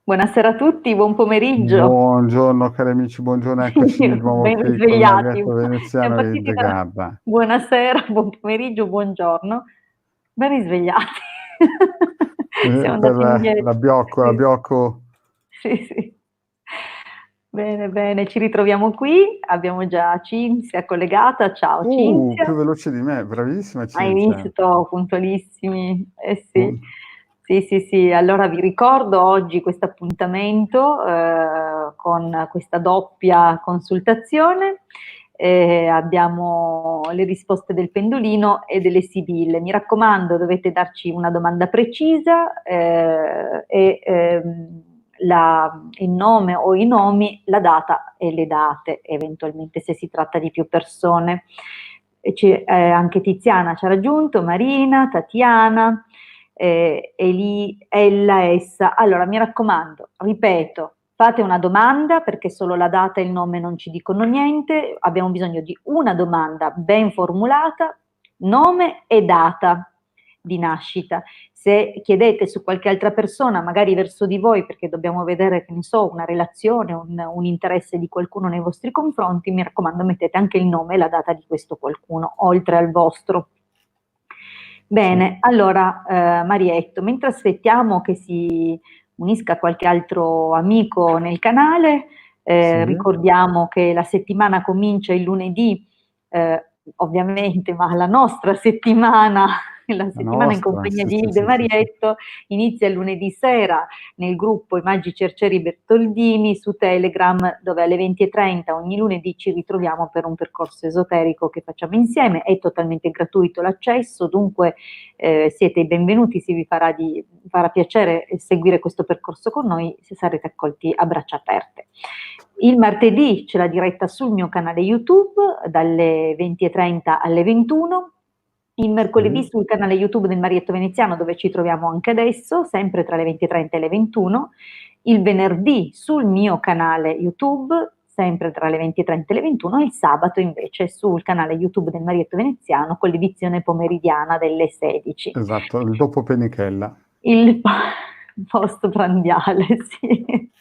Buonasera a tutti, buon pomeriggio. Buongiorno cari amici, buongiorno, eccoci di nuovo Ben qui con risvegliati. Maghetto Siamo Veneziano e partiti da Hildegarda. buonasera, buon pomeriggio, buongiorno. Ben risvegliati. Siamo Per andati indietro. la Sì, Biocco. sì, sì. Bene, bene, ci ritroviamo qui. Abbiamo già Cinzia collegata. Ciao Cinzia. Più veloce di me, bravissima Hai Cinzia. visto? Puntualissimi. Eh sì. Uh, Sì, sì, sì. Allora vi ricordo oggi questo appuntamento con questa doppia consultazione. Abbiamo le risposte del pendolino e delle sibille. Mi raccomando, dovete darci una domanda precisa il nome o i nomi, la data e le date, eventualmente se si tratta di più persone. Anche Tiziana ci ha raggiunto, Marina, Tatiana, Ella, essa. Allora, mi raccomando, ripeto, fate una domanda perché solo la data e il nome non ci dicono niente, abbiamo bisogno di una domanda ben formulata, nome e data di nascita. Se chiedete su qualche altra persona, magari verso di voi, perché dobbiamo vedere, che ne so, una relazione, un interesse di qualcuno nei vostri confronti, mi raccomando, mettete anche il nome e la data di questo qualcuno, oltre al vostro. sì, Bene, allora Marietto, mentre aspettiamo che si unisca qualche altro amico nel canale, sì, ricordiamo che la settimana comincia il lunedì, ovviamente, ma la nostra settimana, la la settimana in nostra, compagnia sì, di sì, Hilde sì, sì, sì. Marietto inizia il lunedì sera nel gruppo I Maggi Cercieri Bertoldini su Telegram, dove alle 20:30 ogni lunedì ci ritroviamo per un percorso esoterico che facciamo insieme. È totalmente gratuito l'accesso, dunque siete i benvenuti, se vi farà piacere seguire questo percorso con noi, se sarete accolti a braccia aperte. Il martedì c'è la diretta sul mio canale YouTube dalle 20:30 alle 21. Il mercoledì Sì. sul canale YouTube del Marietto Veneziano, dove ci troviamo anche adesso, sempre tra le 20:30 e le 21. Il venerdì sul mio canale YouTube, sempre tra le 20:30 e le 21. Il sabato invece sul canale YouTube del Marietto Veneziano con l'edizione pomeridiana delle 16. Esatto, il dopo Penichella. Il post prandiale, sì.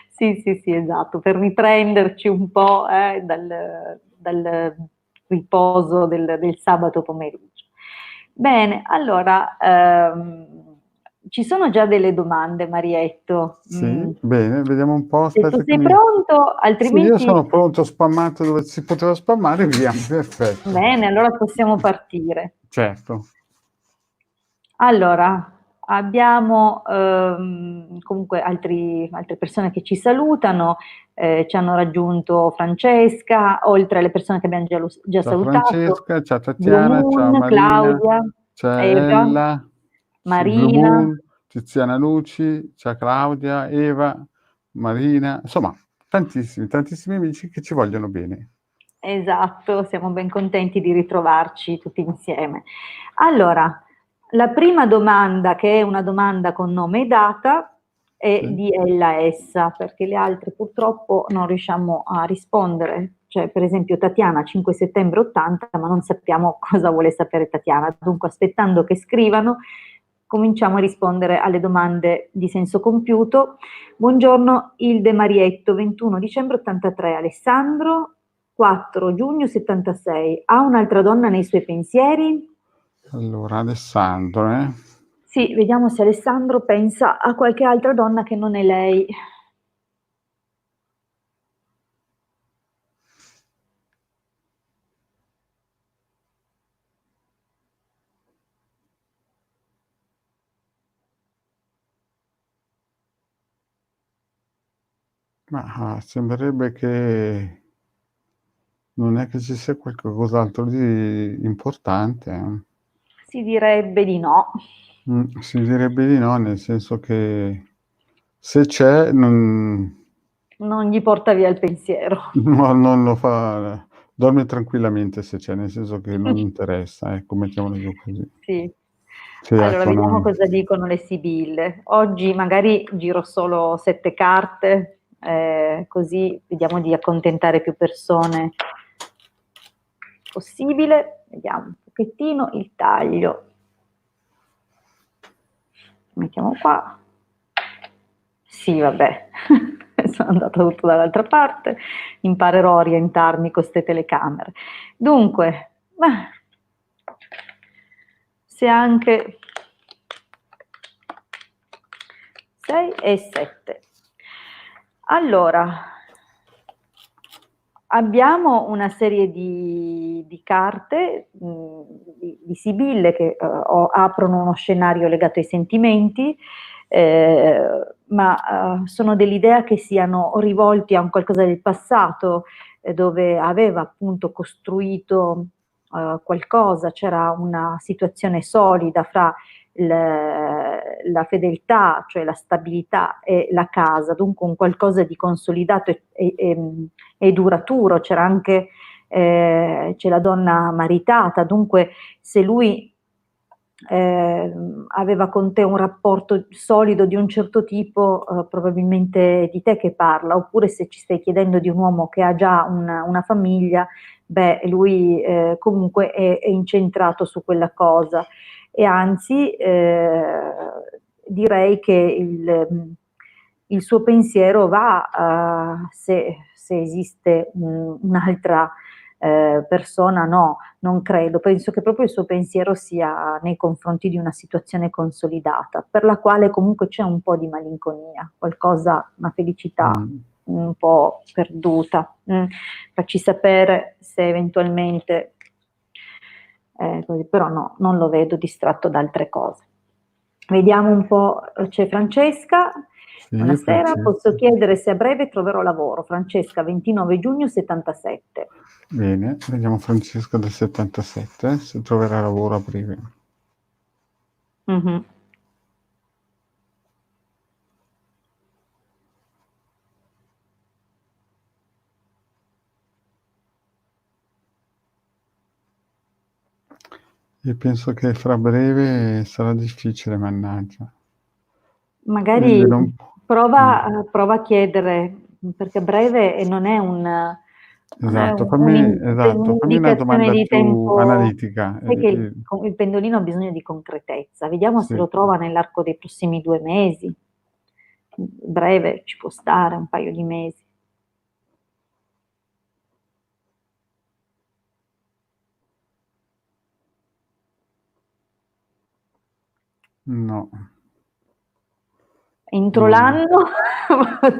Sì, sì, sì, esatto, per riprenderci un po', dal riposo del sabato pomeriggio. Bene, allora, ci sono già delle domande, Marietto. Sì, bene, vediamo un po', Se tu aspetta che sei mi pronto, sì, io altrimenti sono pronto, spammato dove si poteva spammare, via, perfetto. bene, allora possiamo partire. Certo. Allora, abbiamo comunque altre persone che ci salutano, ci hanno raggiunto Francesca, oltre alle persone che abbiamo già Ciao salutato, Francesca, ciao Blue Tatiana, ciao Moon, Marina, Claudia, c'è Eva, Ella, sì, Blue Marina. Moon, Tiziana Luci, c'è Claudia, Eva, Marina, insomma tantissimi, tantissimi amici che ci vogliono bene. Esatto, siamo ben contenti di ritrovarci tutti insieme. Allora, la prima domanda, che è una domanda con nome e data, è Sì? di ella essa, perché le altre purtroppo non riusciamo a rispondere. Cioè, per esempio, Tatiana, 5 settembre 80, ma non sappiamo cosa vuole sapere Tatiana. Dunque, aspettando che scrivano, cominciamo a rispondere alle domande di senso compiuto. Buongiorno Ilde Marietto, 21 dicembre 83, Alessandro, 4 giugno 76. Ha un'altra donna nei suoi pensieri? Allora Alessandro, Sì, vediamo se Alessandro pensa a qualche altra donna che non è lei. ma sembrerebbe che non è che ci sia qualcos'altro di importante, eh. Si direbbe di no. Si direbbe di no, nel senso che se c'è Non gli porta via il pensiero. no, non lo fa, dorme tranquillamente se c'è, nel senso che non interessa, ecco, mettiamola giù così. Sì. Sì, Allora, ecco, vediamo non cosa dicono le sibille. Oggi magari giro solo 7 carte, così vediamo di accontentare più persone possibile. Vediamo un pochettino il taglio. Mettiamo qua. Sì, vabbè, sono andata tutto dall'altra parte, imparerò a orientarmi con queste telecamere. Dunque, ma se anche 6 e 7. Allora, abbiamo una serie di carte, di sibille che aprono uno scenario legato ai sentimenti, ma sono dell'idea che siano rivolti a un qualcosa del passato, dove aveva appunto costruito qualcosa, c'era una situazione solida fra la fedeltà, cioè la stabilità e la casa, dunque un qualcosa di consolidato e duraturo. C'era anche c'è la donna maritata, dunque se lui aveva con te un rapporto solido di un certo tipo, probabilmente di te che parla, oppure se ci stai chiedendo di un uomo che ha già una famiglia, beh, lui comunque è incentrato su quella cosa e anzi direi che il suo pensiero va, se esiste un'altra persona, no, non credo, penso che proprio il suo pensiero sia nei confronti di una situazione consolidata, per la quale comunque c'è un po' di malinconia, qualcosa, una felicità un po' perduta. Facci sapere se eventualmente, così, però no, non lo vedo distratto da altre cose. Vediamo un po', c'è Francesca. Sì, Buonasera, Francesca. posso chiedere se a breve troverò lavoro. Francesca, 29 giugno 77. Bene, vediamo Francesca del 77, se troverà lavoro a breve. Mhm. E penso che fra breve sarà difficile, mannaggia. Magari Quindi non... prova a chiedere, perché breve non è Esatto, fammi una un'indicazione domanda di più tempo. analitica. Sai che il pendolino ha bisogno di concretezza. Vediamo se Sì. lo trova nell'arco dei prossimi 2 mesi. Breve ci può stare, un paio di mesi. No. Entro No. l'anno,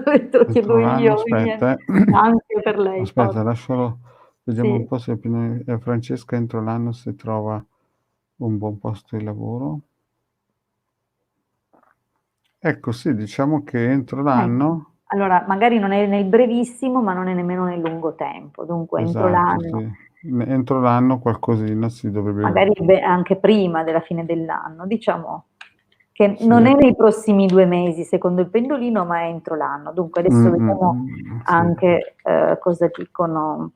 te lo chiedo Entro l'anno, io, aspetta. anche per lei. Aspetta, lascialo, vediamo un Sì. po' se Francesca entro l'anno se trova un buon posto di lavoro. Ecco, sì, diciamo che entro l'anno... Allora, magari non è nel brevissimo, ma non è nemmeno nel lungo tempo, dunque entro Esatto, l'anno. sì. Entro l'anno qualcosina si dovrebbe... Magari anche prima della fine dell'anno, diciamo che Sì. non è nei prossimi 2 mesi secondo il pendolino, ma è entro l'anno. Dunque adesso vediamo sì. anche cosa dicono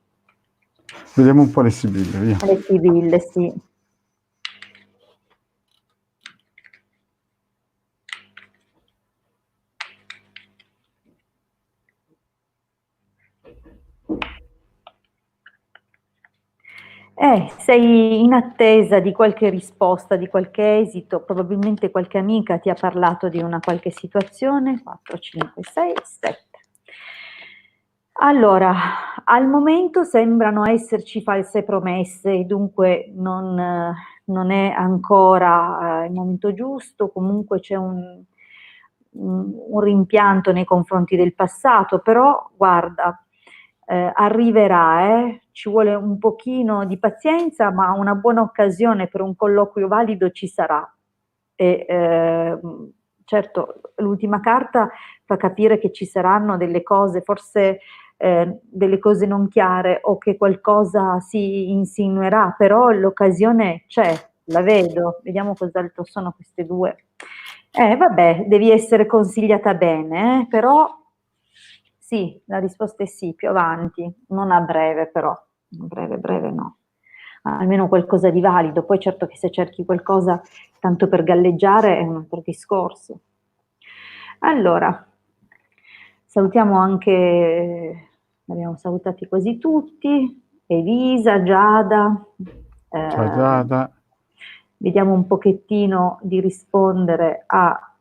Vediamo un po' le sibille, via. le sibille, sì. Sei in attesa di qualche risposta, di qualche esito, probabilmente qualche amica ti ha parlato di una qualche situazione. 4, 5, 6, 7. Allora, al momento sembrano esserci false promesse, dunque non è ancora il momento giusto, comunque c'è un rimpianto nei confronti del passato, però guarda, arriverà, ci vuole un pochino di pazienza, ma una buona occasione per un colloquio valido ci sarà. E, certo, l'ultima carta fa capire che ci saranno delle cose, forse delle cose non chiare o che qualcosa si insinuerà, però l'occasione c'è, la vedo. Vediamo cos'altro sono queste due. Vabbè, devi essere consigliata bene, però sì, la risposta è sì, più avanti, non a breve però, a breve no. Almeno qualcosa di valido, poi certo che se cerchi qualcosa tanto per galleggiare è un altro discorso. Allora, salutiamo anche, abbiamo salutati quasi tutti, Elisa, Giada. Ciao Giada. Vediamo un pochettino di rispondere a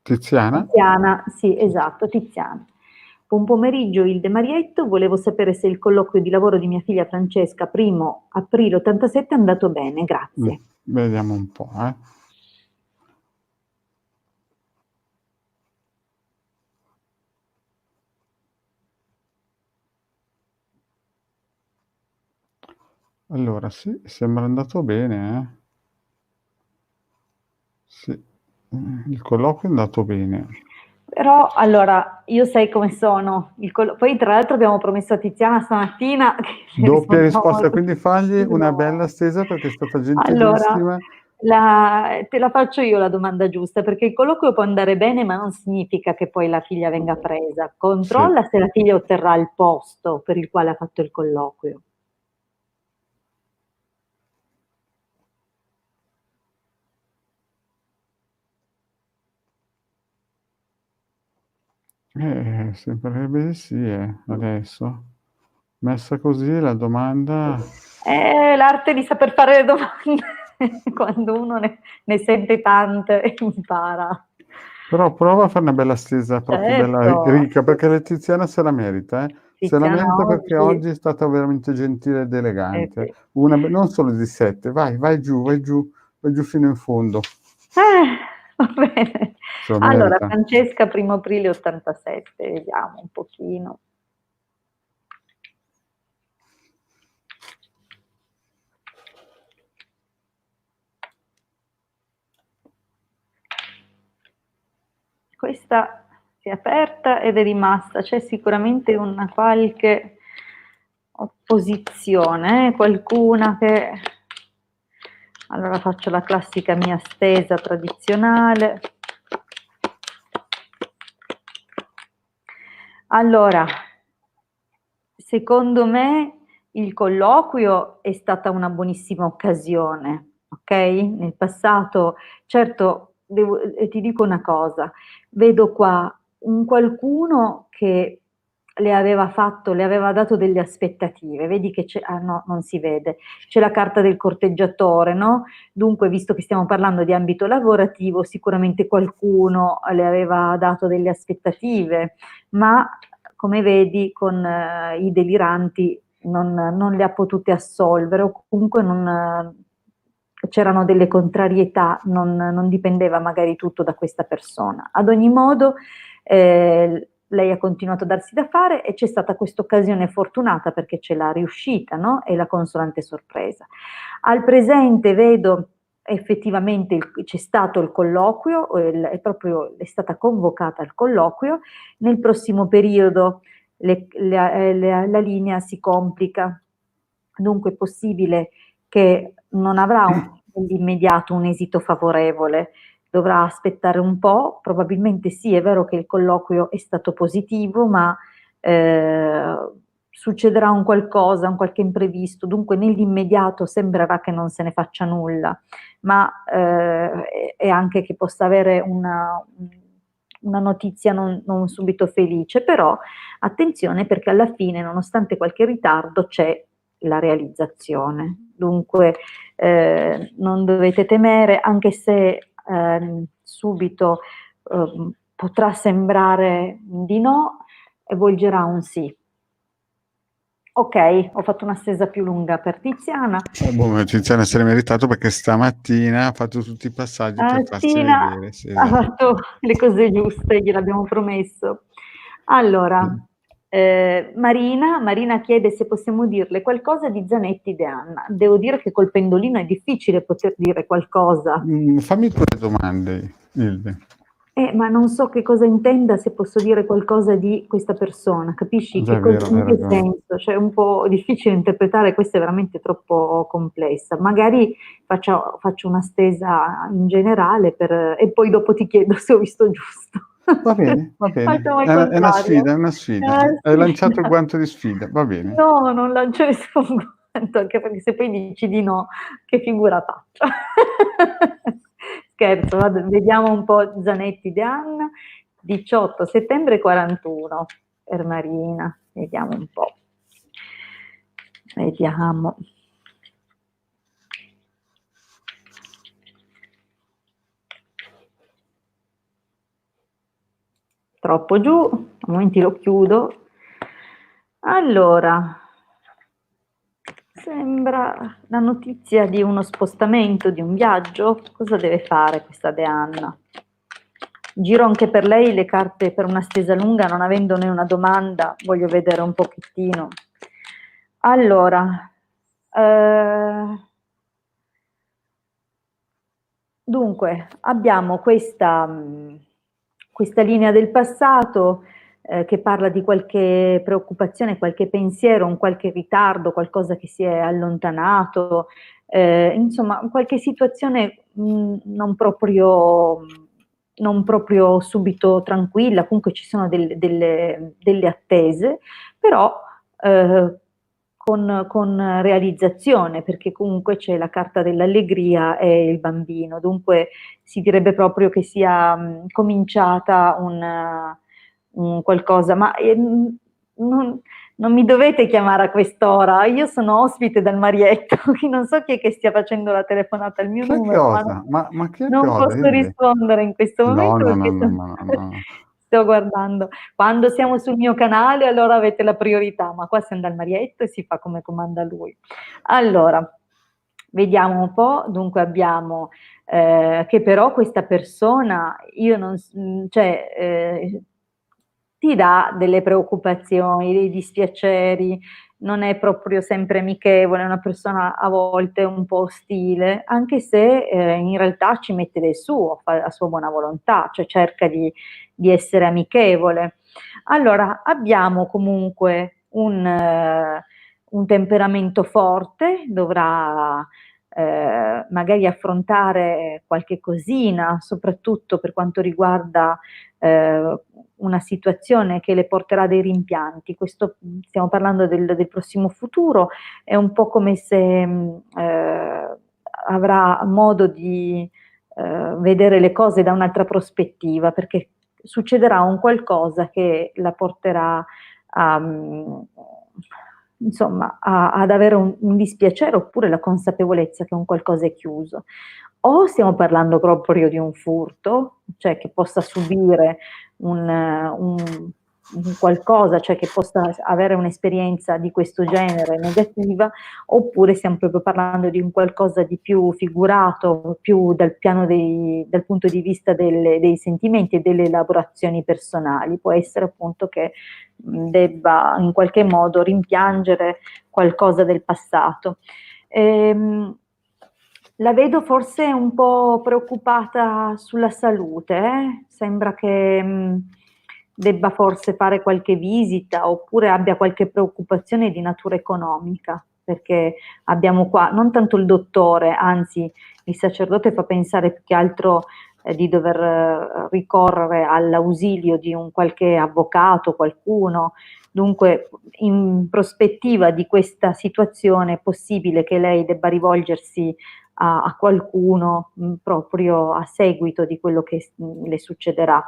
Tiziana? Tiziana, sì, esatto, Tiziana. Buon pomeriggio, Ilde Marietto. Volevo sapere se il colloquio di lavoro di mia figlia Francesca, 1° aprile 87, è andato bene, grazie. Vediamo un po', Allora, sì, sembra andato bene, Sì, il colloquio è andato bene. Però, allora, io sai come sono. Poi, tra l'altro, abbiamo promesso a Tiziana stamattina che le Doppia rispondiamo. risposta, quindi fagli una bella No. stesa perché è stata Allora, gentilissima. te la faccio io la domanda giusta, perché il colloquio può andare bene, ma non significa che poi la figlia venga presa. Sì. Controlla se la figlia otterrà il posto per il quale ha fatto il colloquio. Sembrerebbe di sì, adesso. Messa così la domanda. L'arte di saper fare le domande, quando uno ne sente tante, impara. Però prova a fare una bella stesa, proprio bella Certo, ricca, perché la Tiziana se la merita, Se la Tiziana merita perché oggi, oggi è stata veramente gentile ed elegante. sì. Non solo di 7, vai giù, vai giù fino in fondo. Va bene. Se lo Allora, merita. Francesca, 1° aprile 87, vediamo un pochino. Questa si è aperta ed è rimasta, c'è sicuramente una qualche opposizione, qualcuna che... Allora faccio la classica mia stesa tradizionale. Allora, secondo me il colloquio è stata una buonissima occasione, ok? Nel passato, certo, ti dico una cosa, vedo qua un qualcuno che le aveva dato delle aspettative, vedi che c'è, ah no, non si vede, c'è la carta del corteggiatore, no? Dunque, visto che stiamo parlando di ambito lavorativo, sicuramente qualcuno le aveva dato delle aspettative, ma come vedi con i deliranti non le ha potute assolvere o comunque c'erano delle contrarietà, non dipendeva magari tutto da questa persona. Ad ogni modo lei ha continuato a darsi da fare e c'è stata questa occasione fortunata perché ce l'ha riuscita, no? E la consolante sorpresa. Al presente vedo effettivamente c'è stato il colloquio, è stata convocata al colloquio, nel prossimo periodo la linea si complica, dunque è possibile che non avrà nell'immediato un esito favorevole, dovrà aspettare un po', probabilmente sì, è vero che il colloquio è stato positivo, ma succederà un qualcosa, un qualche imprevisto, dunque nell'immediato sembrerà che non se ne faccia nulla, ma è anche che possa avere una notizia non subito felice, però attenzione perché alla fine, nonostante qualche ritardo, c'è la realizzazione. Dunque non dovete temere, anche se subito potrà sembrare di no, volgerà un sì. Ok, ho fatto una stesa più lunga per Tiziana. Tiziana se l'è meritato perché stamattina ha fatto tutti i passaggi per farsi Tina vedere. Sì, ha esatto. fatto le cose giuste, gliel'abbiamo promesso. Allora, Marina chiede se possiamo dirle qualcosa di Zanetti De Anna. Devo dire che col pendolino è difficile poter dire qualcosa. Fammi tu le domande, Ilde. Ma non so che cosa intenda se posso dire qualcosa di questa persona, capisci? Già, è vero, hai In che ragione. senso? Cioè, è un po' difficile interpretare, questa è veramente troppo complessa. Magari faccio una stesa in generale e poi dopo ti chiedo se ho visto giusto. Va bene, va bene. Facciamo il È una contrario. sfida, è una sfida. Hai lanciato il Sfida. guanto di sfida, va bene. No, non lancio nessun guanto, anche perché se poi dici di no, che figura faccio? Scherzo, vediamo un po' Zanetti De Anna, 18 settembre 41 per Marina, vediamo un po'. Vediamo. troppo giù, a momenti lo chiudo. Allora, sembra la notizia di uno spostamento, di un viaggio. Cosa deve fare questa Deanna? Giro anche per lei le carte per una stesa lunga, non avendone una domanda, voglio vedere un pochettino. Allora, dunque, abbiamo questa linea del passato che parla di qualche preoccupazione, qualche pensiero, un qualche ritardo, qualcosa che si è allontanato, insomma, qualche situazione non proprio subito tranquilla, comunque ci sono delle attese, però con realizzazione, perché comunque c'è la carta dell'allegria e il bambino, dunque si direbbe proprio che sia cominciata un qualcosa, ma non mi dovete chiamare a quest'ora, io sono ospite dal Marietto, non so chi è che stia facendo la telefonata al mio Che numero, ma cosa? Ma che non cosa, posso Hilde? rispondere in questo No, momento no, no, perché no, no, no, no. sto guardando. Quando siamo sul mio canale allora avete la priorità, ma qua siamo dal Marietto e si fa come comanda lui. Allora, vediamo un po', dunque abbiamo che però questa persona, io non, cioè, ti dà delle preoccupazioni, dei dispiaceri, non è proprio sempre amichevole, è una persona a volte un po' ostile, anche se in realtà ci mette del suo, fa la sua buona volontà, cioè cerca di essere amichevole. Allora, abbiamo comunque un temperamento forte, dovrà magari affrontare qualche cosina, soprattutto per quanto riguarda una situazione che le porterà dei rimpianti. Questo, stiamo parlando del prossimo futuro, è un po' come se avrà modo di vedere le cose da un'altra prospettiva, perché succederà un qualcosa che la porterà a, insomma, ad avere un dispiacere oppure la consapevolezza che un qualcosa è chiuso. O stiamo parlando proprio di un furto, cioè che possa subire un qualcosa, cioè che possa avere un'esperienza di questo genere negativa, oppure stiamo proprio parlando di un qualcosa di più figurato, più dal piano dal punto di vista dei sentimenti e delle elaborazioni personali. Può essere appunto che debba in qualche modo rimpiangere qualcosa del passato. La vedo forse un po' preoccupata sulla salute, sembra che debba forse fare qualche visita oppure abbia qualche preoccupazione di natura economica, perché abbiamo qua non tanto il dottore, anzi il sacerdote fa pensare più che altro di dover ricorrere all'ausilio di un qualche avvocato, qualcuno. Dunque, in prospettiva di questa situazione è possibile che lei debba rivolgersi a qualcuno proprio a seguito di quello che le succederà.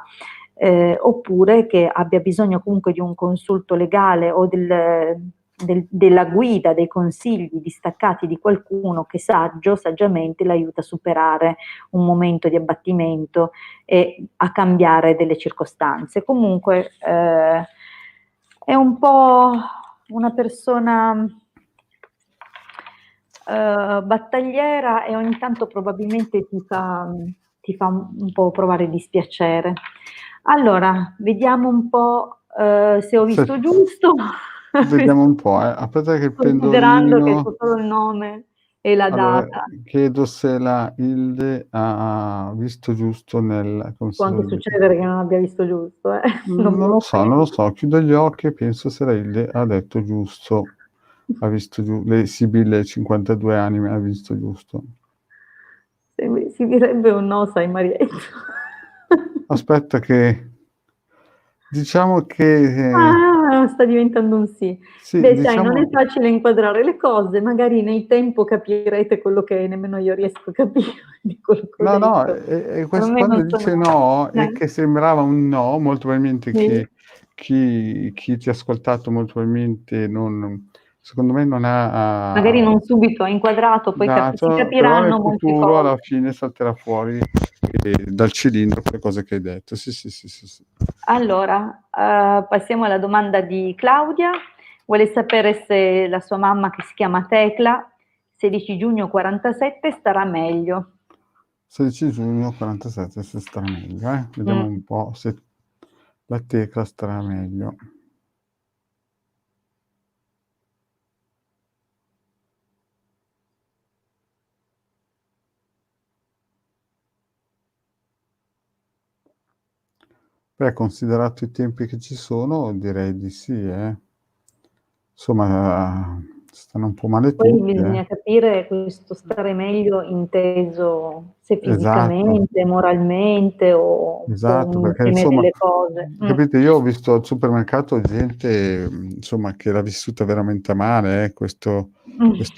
Oppure che abbia bisogno comunque di un consulto legale o della guida, dei consigli distaccati di qualcuno che saggiamente l'aiuta a superare un momento di abbattimento e a cambiare delle circostanze. Comunque è un po' una persona battagliera e ogni tanto probabilmente ti fa un po' provare dispiacere. Allora, vediamo un po' se ho Se visto giusto. vediamo un po', aspetta che il Considerando che pendolino. so solo il nome e la Allora, data. chiedo se la Hilde ha visto giusto nel come Può si anche suol dire? succedere che non abbia visto giusto, non me Non lo lo so, non lo so. Chiudo gli occhi e penso se la Hilde ha detto giusto. Ha visto le Sibille 52 anime, ha visto giusto. Si direbbe un no, sai Marietto. Aspetta che diciamo che Ah, sta diventando un sì. sì, Beh, sai, non è diciamo facile inquadrare le cose, magari nel tempo capirete quello che nemmeno io riesco a capire di quello che ho no, no, detto. Per me quando non dice sono no è che sembrava un no, molto probabilmente sì, chi ti ha ascoltato molto probabilmente non secondo me non magari ha non subito inquadrato, poi si dato, però nel capiranno molte futuro alla cose. fine salterà fuori dal cilindro quelle cose che hai detto. Sì, sì, sì, sì, sì. Allora, passiamo alla domanda di Claudia. Vuole sapere se la sua mamma, che si chiama Tecla, 16 giugno 47, starà meglio. 16 giugno 47, se starà meglio, Vediamo un po' se la Tecla starà meglio. Beh, considerato i tempi che ci sono, direi di sì, Insomma, stanno un po' male Poi tutti, bisogna capire questo stare meglio inteso se Esatto, fisicamente, moralmente o esatto, un perché insieme insomma, delle cose. capite, io ho visto al supermercato gente, insomma, che l'ha vissuta veramente male, questo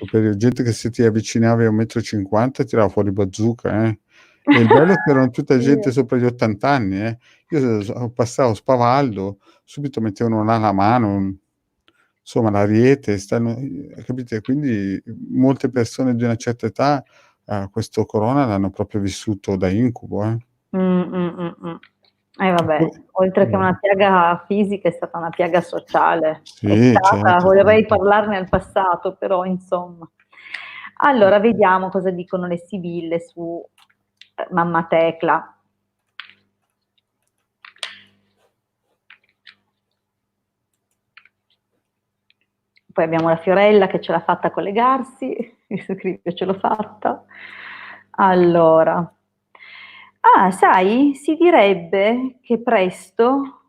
periodo, gente che se ti avvicinavi a 1,50 m tirava fuori bazooka, E il bello è che erano tutta Sì. gente sopra gli 80 anni, Io passavo spavaldo, subito mettevano là la mano, insomma l'ariete, capite? Quindi molte persone di una certa età, questo corona l'hanno proprio vissuto da incubo, Mh, vabbè, Eppure oltre che una piaga fisica è stata una piaga sociale. È sì, stata, certo, vorrei certo. parlarne al passato, però insomma. Allora vediamo cosa dicono le sibille su, mamma Tecla. Poi abbiamo la Fiorella che ce l'ha fatta a collegarsi, mi scrive ce l'ho fatta. Allora, sai, si direbbe che presto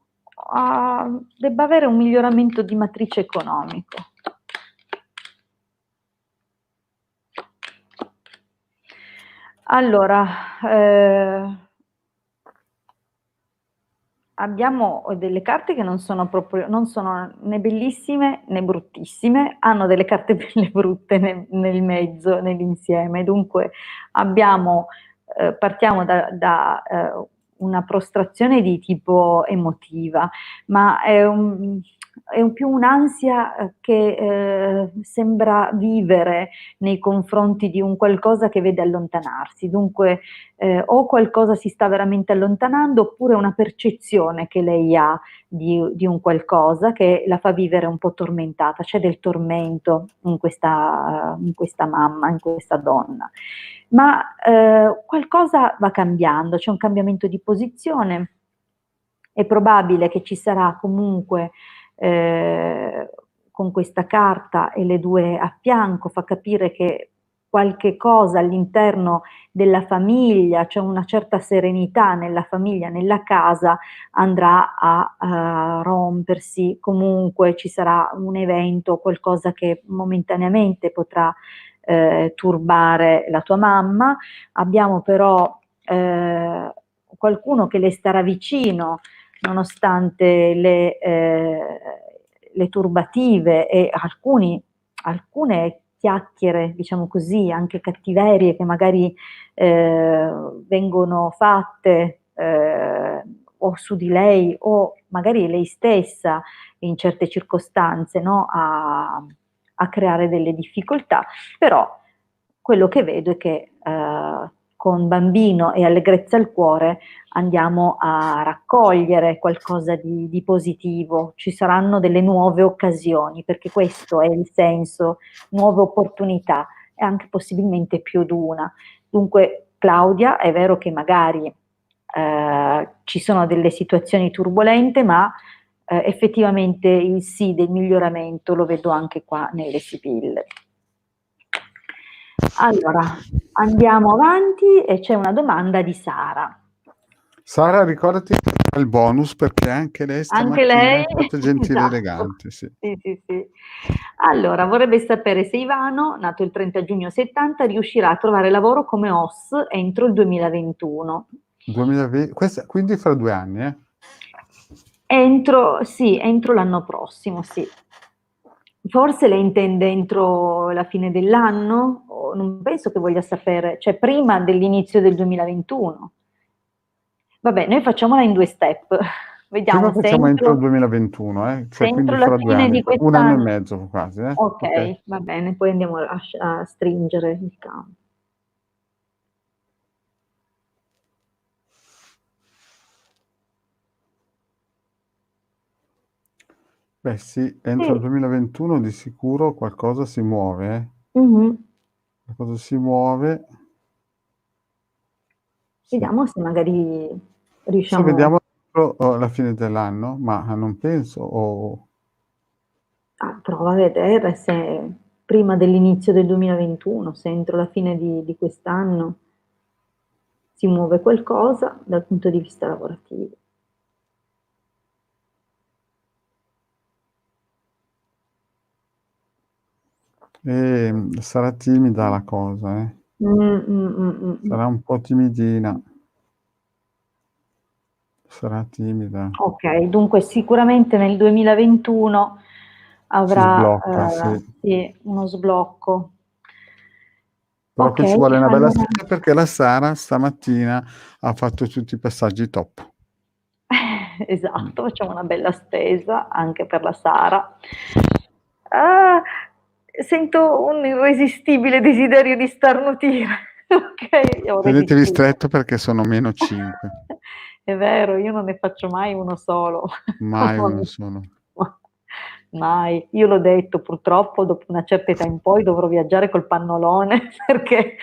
debba avere un miglioramento di matrice economico. Allora, abbiamo delle carte che non sono proprio, non sono né bellissime né bruttissime, hanno delle carte belle e brutte nel mezzo, nell'insieme. Dunque partiamo da una prostrazione di tipo emotiva, ma è più un'ansia che sembra vivere nei confronti di un qualcosa che vede allontanarsi. Dunque o qualcosa si sta veramente allontanando oppure una percezione che lei ha di un qualcosa che la fa vivere un po' tormentata, c'è del tormento in questa mamma, in questa donna. Ma qualcosa va cambiando, c'è un cambiamento di posizione, è probabile che ci sarà comunque con questa carta e le due a fianco, fa capire che qualche cosa all'interno della famiglia, c'è una certa serenità nella famiglia, nella casa, andrà a rompersi, comunque ci sarà un evento, qualcosa che momentaneamente potrà turbare la tua mamma. Abbiamo però qualcuno che le starà vicino nonostante le turbative e alcune chiacchiere, diciamo così, anche cattiverie che magari vengono fatte o su di lei o magari lei stessa in certe circostanze, no? A creare delle difficoltà, però quello che vedo è che con bambino e allegrezza al cuore andiamo a raccogliere qualcosa di positivo, ci saranno delle nuove occasioni, perché questo è il senso, nuove opportunità e anche possibilmente più di una. Dunque, Claudia, è vero che magari ci sono delle situazioni turbolente, ma effettivamente il sì del miglioramento lo vedo anche qua nelle sibille. Allora, andiamo avanti e c'è una domanda di Sara. Sara, ricordati il bonus perché anche lei Anche stamattina lei? è stata gentile e Esatto. elegante, sì. Sì, sì, sì. Allora, vorrebbe sapere se Ivano, nato il 30 giugno 70, riuscirà a trovare lavoro come OS entro il 2021. 2020, quindi fra 2 anni, Sì, entro l'anno prossimo, sì. Forse lei intende entro la fine dell'anno? Non penso che voglia sapere, cioè prima dell'inizio del 2021. Vabbè, noi facciamola in 2 step. Prima Vediamo se facciamo entro il entro 2021, se cioè quindi entro la fra 2 fine anni, di 1 anno e quest'anno. mezzo quasi, ok. Ok, va bene, poi andiamo a stringere il campo. Beh sì, entro il Sì. 2021 di sicuro qualcosa si muove, Mhm. qualcosa si muove, sì. Vediamo se magari Adesso riusciamo vediamo alla fine dell'anno, ma non penso, a prova a vedere se prima dell'inizio del 2021, se entro la fine di quest'anno si muove qualcosa dal punto di vista lavorativo. sarà timida la cosa, Mm. sarà un po' timidina, sarà timida, Ok, dunque sicuramente nel 2021 si avrà sblocca, sì. sì, uno sblocco. Però Ok, poi ci vuole una bella allora stesa perché la Sara stamattina ha fatto tutti i passaggi top. Mh. esatto, facciamo una bella stesa anche per la Sara. Ah, sento un irresistibile desiderio di starnutire. Ok, ho Tenetevi resistito. stretto perché sono -5, È vero, io non ne faccio mai uno solo. mai uno solo. Mai. Io l'ho detto, purtroppo dopo una certa età in poi dovrò viaggiare col pannolone perché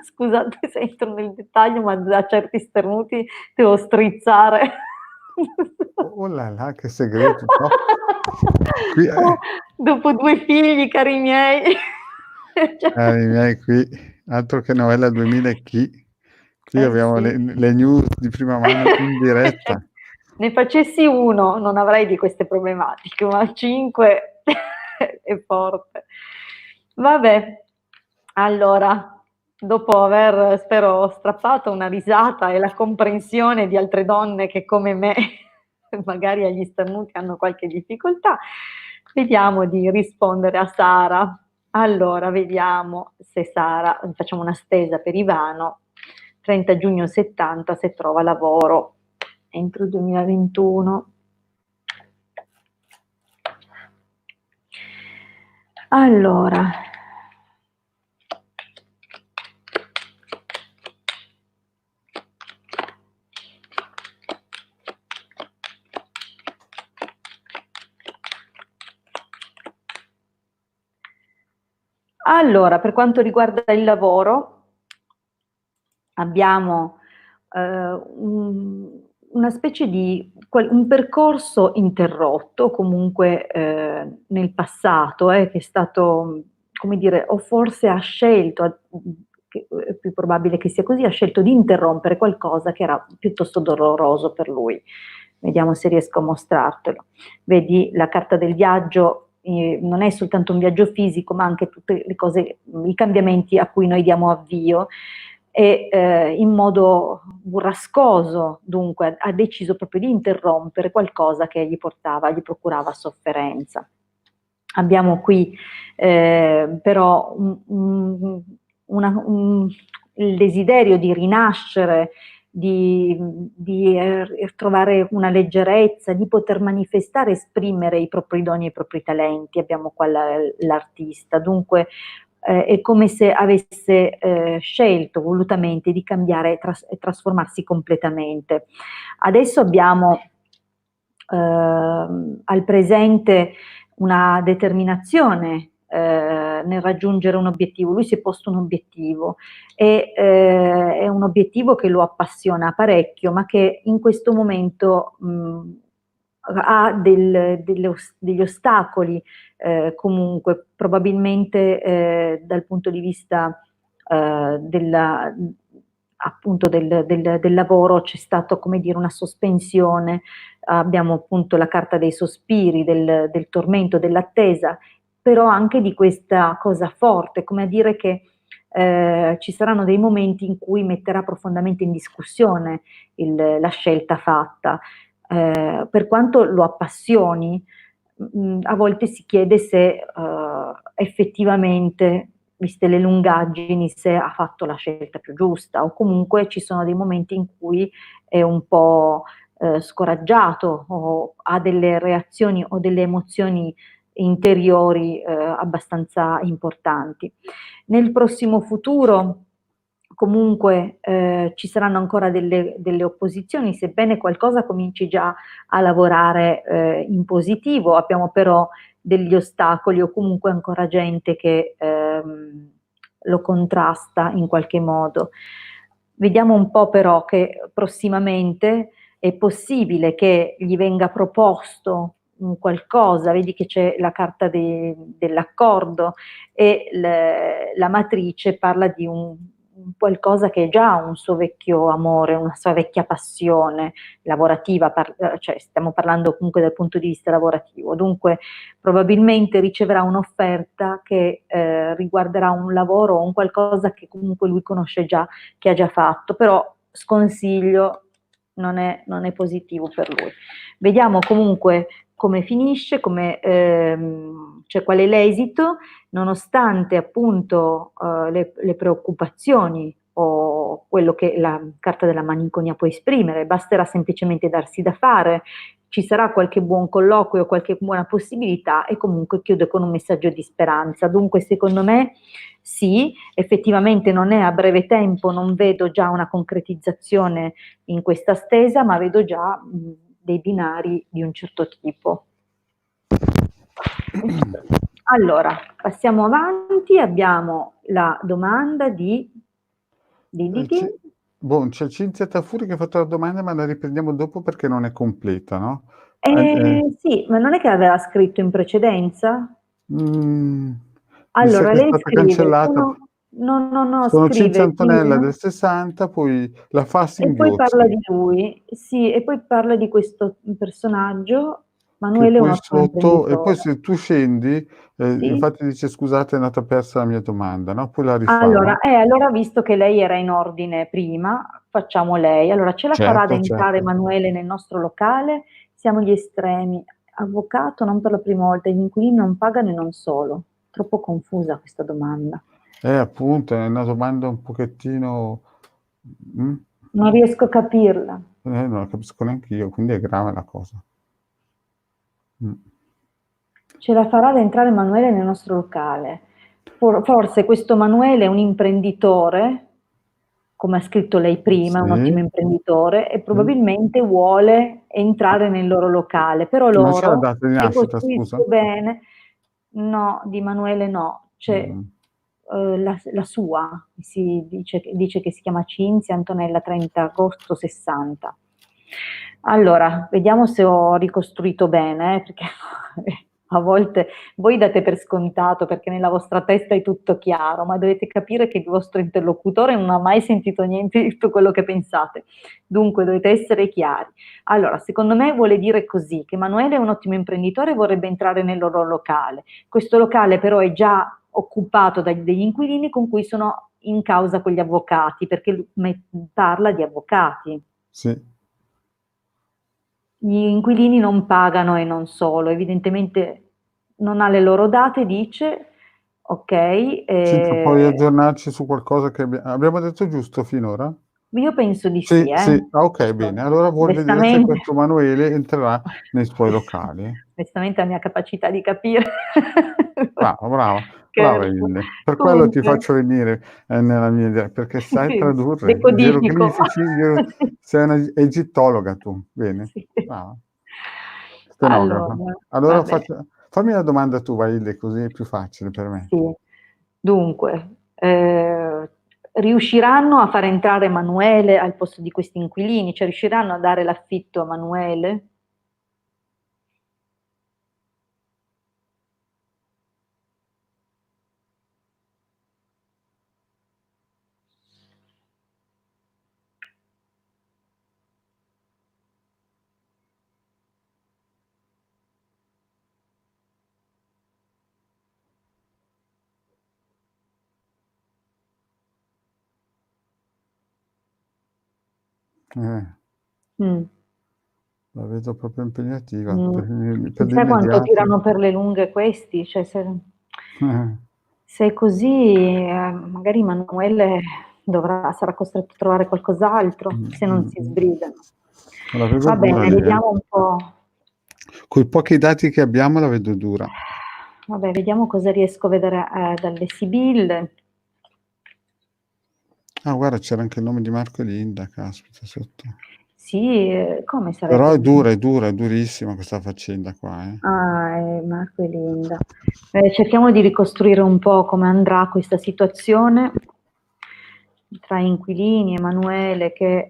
scusate se entro nel dettaglio, ma da certi starnuti devo strizzare. Oh là là, che segreto top. Qui Oh, dopo 2 figli, cari miei. Cioè cari miei, qui altro che novella 2000 e chi. Qui eh abbiamo sì. le news di prima mano in diretta. Ne facessi 1 non avrei di queste problematiche, ma 5 è forte. Vabbè, allora, dopo aver, spero, strappato una risata e la comprensione di altre donne che come me magari agli starnuti hanno qualche difficoltà, vediamo di rispondere a Sara. Allora, vediamo se Sara, facciamo una stesa per Ivano, 30 giugno 70, se trova lavoro entro il 2021. Allora, per quanto riguarda il lavoro, abbiamo una specie di un percorso interrotto comunque nel passato, che è stato, come dire, o forse ha scelto, che è più probabile che sia così, ha scelto di interrompere qualcosa che era piuttosto doloroso per lui. Vediamo se riesco a mostrartelo. Vedi la carta del viaggio, non è soltanto un viaggio fisico, ma anche tutte le cose, i cambiamenti a cui noi diamo avvio e in modo burrascoso, dunque, ha deciso proprio di interrompere qualcosa che gli procurava sofferenza. Abbiamo qui però il desiderio di rinascere, di trovare una leggerezza, di poter manifestare, esprimere i propri doni e i propri talenti. Abbiamo qua l'artista, dunque è come se avesse scelto volutamente di cambiare e trasformarsi completamente. Adesso abbiamo al presente una determinazione nel raggiungere un obiettivo. Lui si è posto un obiettivo e è un obiettivo che lo appassiona parecchio, ma che in questo momento ha degli ostacoli comunque, probabilmente dal punto di vista appunto del lavoro c'è stato, come dire, una sospensione. Abbiamo appunto la carta dei sospiri, del tormento, dell'attesa, però anche di questa cosa forte, come a dire che ci saranno dei momenti in cui metterà profondamente in discussione la scelta fatta. Per quanto lo appassioni, a volte si chiede se effettivamente, viste le lungaggini, se ha fatto la scelta più giusta, o comunque ci sono dei momenti in cui è un po' scoraggiato o ha delle reazioni o delle emozioni interiori abbastanza importanti. Nel prossimo futuro comunque ci saranno ancora delle opposizioni, sebbene qualcosa cominci già a lavorare in positivo, abbiamo però degli ostacoli o comunque ancora gente che lo contrasta in qualche modo. Vediamo un po' però che prossimamente è possibile che gli venga proposto un qualcosa, vedi che c'è la carta dell'accordo e la matrice parla di un qualcosa che è già un suo vecchio amore, una sua vecchia passione lavorativa, cioè stiamo parlando comunque dal punto di vista lavorativo, dunque probabilmente riceverà un'offerta che riguarderà un lavoro o un qualcosa che comunque lui conosce già, che ha già fatto, però sconsiglio, non è positivo per lui. Vediamo comunque come finisce, cioè qual è l'esito, nonostante appunto le preoccupazioni o quello che la carta della malinconia può esprimere, basterà semplicemente darsi da fare, ci sarà qualche buon colloquio, qualche buona possibilità e comunque chiudo con un messaggio di speranza. Dunque secondo me sì, effettivamente non è a breve tempo, non vedo già una concretizzazione in questa stesa, ma vedo già dei binari di un certo tipo. Allora, passiamo avanti, abbiamo la domanda di C'è Cinzia Tafuri che ha fatto la domanda, ma la riprendiamo dopo perché non è completa, no? Sì, ma non è che aveva scritto in precedenza? Mi sa Allora, che è lei stata scrive, cancellata. no, Sono Cinzia scrive Antonella del 60, poi la fa a e poi parla singhiozzi, di lui, sì, e poi parla di questo personaggio, che Manuele è un poi ottimo sotto, e poi imprenditore, se tu scendi, sì? infatti dice scusate è andata persa la mia domanda, no? Poi la rifà, Allora, no? allora, visto che lei era in ordine prima, facciamo lei. Allora, ce la farà ad Certo, entrare certo. Emanuele nel nostro locale? Siamo gli estremi. Avvocato, non per la prima volta, gli inquilini non pagano e non solo. Troppo confusa questa domanda. Appunto, è una domanda un pochettino... mm? Non riesco a capirla. Non la capisco neanche io, quindi è grave la cosa. Mm. Ce la farà ad entrare Emanuele nel nostro locale. Forse questo Emanuele è un imprenditore, come ha scritto lei prima, è un ottimo Sì, imprenditore e sì. probabilmente vuole entrare nel loro locale, però Non c'è la loro data di è nascita, scusa? costruito bene, no, di Emanuele no, c'è Mm. la sua, dice che si chiama Cinzia Antonella 30 agosto 60. Allora, vediamo se ho ricostruito bene, perché a volte voi date per scontato perché nella vostra testa è tutto chiaro, ma dovete capire che il vostro interlocutore non ha mai sentito niente di tutto quello che pensate. Dunque dovete essere chiari. Allora, secondo me vuole dire così, che Emanuele è un ottimo imprenditore e vorrebbe entrare nel loro locale. Questo locale però è già occupato dagli inquilini con cui sono in causa con gli avvocati, perché parla di avvocati. Sì. Gli inquilini non pagano e non solo, evidentemente non ha le loro date, dice, ok, Cinzia, puoi aggiornarci su qualcosa che abbiamo detto giusto finora? io penso di sì, Sì, sì. Ah, ok, bene. Allora vuol vedere se onestamente, questo Manuele entrerà nei suoi locali. onestamente la mia capacità di capire, Brava, brava, brava scherzo, Inde. Per quello ti comunque, faccio venire nella mia idea, perché sai sì, tradurre decodifico. geroglifici, sei una egittologa tu. Bene, Sì. brava. Allora, Stenografa. Allora vabbè. fammi la domanda tu, Vaide, così è più facile per me. Sì. Dunque, riusciranno a far entrare Emanuele al posto di questi inquilini? Cioè riusciranno a dare l'affitto a Emanuele? Eh, Mm. la vedo proprio impegnativa Mm. per Chissà quanto l'immediato. tirano per le lunghe questi, cioè Eh, se è così, magari Emanuele sarà costretto a trovare qualcos'altro mm, se non mm, si mm. sbrigano. La vedo Va dura bene, lì, vediamo un po'. Con i pochi dati che abbiamo la vedo dura. Vabbè, vediamo cosa riesco a vedere dalle Sibille. Ah, guarda, c'era anche il nome di Marco e Linda, caspita, sotto. Sì, come Però sarebbe? è dura, è durissima questa faccenda qua, eh. Ah, Marco e Linda. Cerchiamo di ricostruire un po' come andrà questa situazione tra inquilini, Emanuele che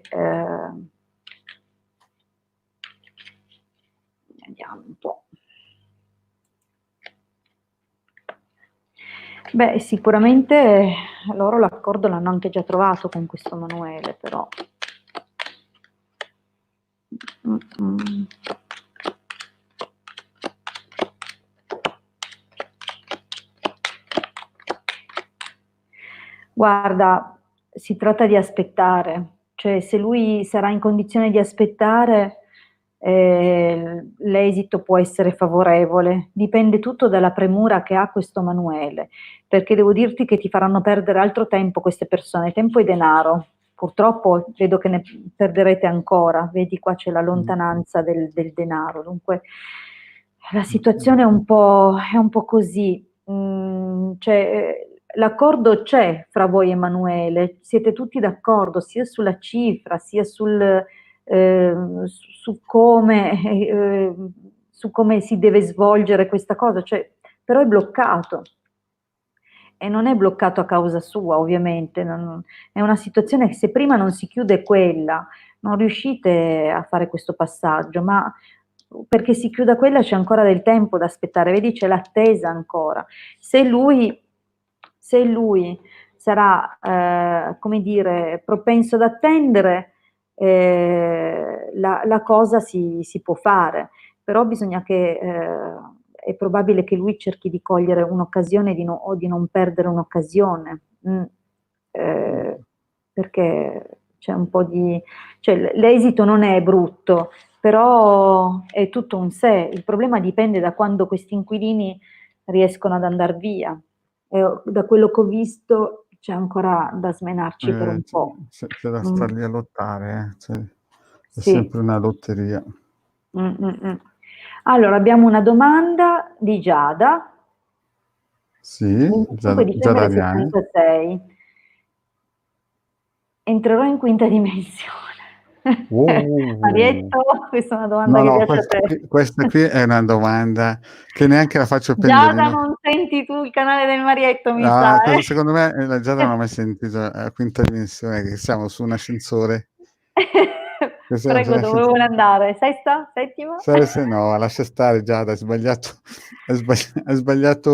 vediamo un po'. Beh, sicuramente loro l'accordo l'hanno anche già trovato con questo Emanuele, però. Mm. Guarda, si tratta di aspettare, cioè se lui sarà in condizione di aspettare, l'esito può essere favorevole, dipende tutto dalla premura che ha questo Manuele, perché devo dirti che ti faranno perdere altro tempo queste persone, tempo e denaro. Purtroppo vedo che ne perderete ancora, vedi qua c'è la lontananza del denaro, dunque la situazione è un po' così. L'accordo c'è fra voi, Emanuele, siete tutti d'accordo sia sulla cifra, sia su su come si deve svolgere questa cosa, cioè, però è bloccato. E non è bloccato a causa sua, ovviamente, è una situazione che se prima non si chiude quella, non riuscite a fare questo passaggio, ma perché si chiuda quella c'è ancora del tempo da aspettare, vedi c'è l'attesa ancora. Se lui, se lui sarà, come dire, propenso ad attendere, la cosa si può fare, però bisogna che è probabile che lui cerchi di cogliere un'occasione o di non perdere un'occasione, eh, perché c'è un po' di... cioè, l'esito non è brutto, però è tutto un sé. Il problema dipende da quando questi inquilini riescono ad andare via. E da quello che ho visto c'è ancora da smenarci per un po'. C'è da Mm, star lì a lottare, cioè, è sì. sempre una lotteria. Mm. Allora, abbiamo una domanda di Giada, Sì, 25 già da dicembre Ariani. 76. Entrerò in quinta dimensione. Uh. Marietto, questa è una domanda No, che no, piace a te. questa qui è una domanda che neanche la faccio per Giada, indovino. non senti tu il canale del Marietto, mi sa, Ah, secondo me la Giada non ha mai sentito la quinta dimensione, che siamo su un ascensore. Che siamo su un Prego, dove ascensore. vuole andare? Sesta? Settima? Se no, lascia stare Giada, hai sbagliato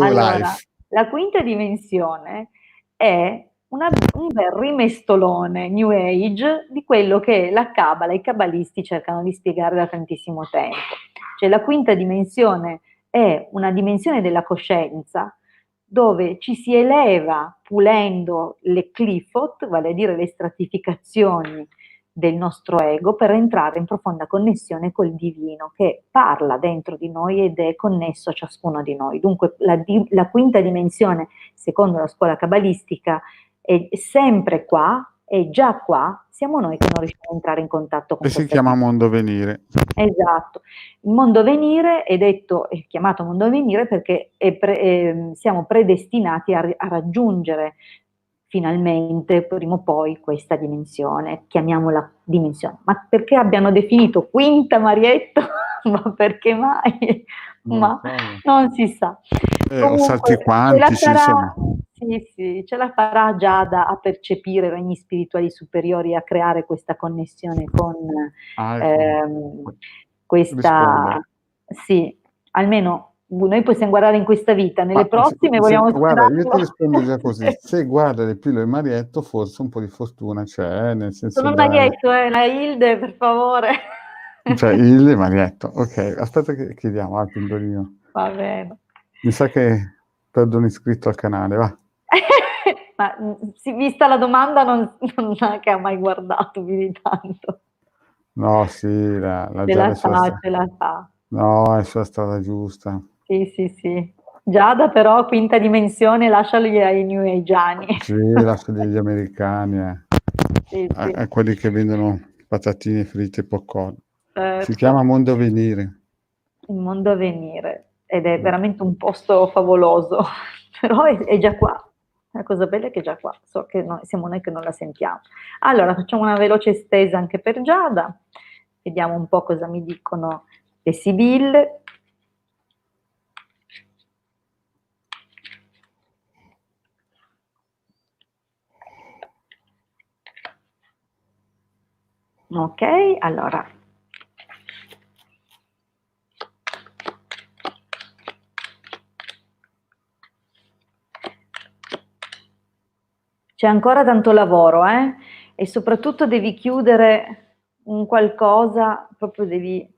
live. Allora, la quinta dimensione è un bel rimestolone New Age di quello che la Cabala, i cabalisti cercano di spiegare da tantissimo tempo. Cioè la quinta dimensione è una dimensione della coscienza dove ci si eleva pulendo le cliffot, vale a dire le stratificazioni del nostro ego, per entrare in profonda connessione col divino che parla dentro di noi ed è connesso a ciascuno di noi. Dunque la quinta dimensione, secondo la scuola cabalistica, è sempre qua, è già qua, siamo noi che non riusciamo a entrare in contatto E con si questa chiama dimensione. Mondo Venire. Esatto, il mondo venire è chiamato mondo venire perché siamo predestinati a raggiungere finalmente, prima o poi, questa dimensione, chiamiamola dimensione. Ma perché abbiano definito quinta Marietto? Ma perché mai? Non lo Ma so. non si sa. O salti Comunque, quantici, insomma. sì, ce la farà Giada a percepire regni spirituali superiori, a creare questa connessione con Ah, ecco, ehm, questa, risponde. sì, almeno noi possiamo guardare in questa vita, nelle Ma prossime vogliamo guarda, io ti sfidarlo. rispondo già così: se guarda le pillole Marietto, forse un po' di fortuna c'è, nel senso Sono dai. Marietto, la Hilde, per favore. Cioè il Marietto, ok, aspetta che chiediamo al pendolino. Va bene. Mi sa che perdo un iscritto al canale, va. Ma sì, vista la domanda non è che ha mai guardato più di tanto. No, sì, la Giada è sulla Ce la fa. no, è sulla strada giusta. Sì. Giada però, quinta dimensione, lasciali ai new ageiani. Sì, lascia degli americani, Sì, a quelli che vendono patatine fritte e popcorn. Si certo. chiama Mondo Venire. Il mondo a venire ed è veramente un posto favoloso, però è già qua. La cosa bella è che già qua, so che siamo noi che non la sentiamo. Allora, facciamo una veloce stesa anche per Giada, vediamo un po' cosa mi dicono le sibille. Ok, allora. C'è ancora tanto lavoro, e soprattutto devi chiudere un qualcosa, proprio devi...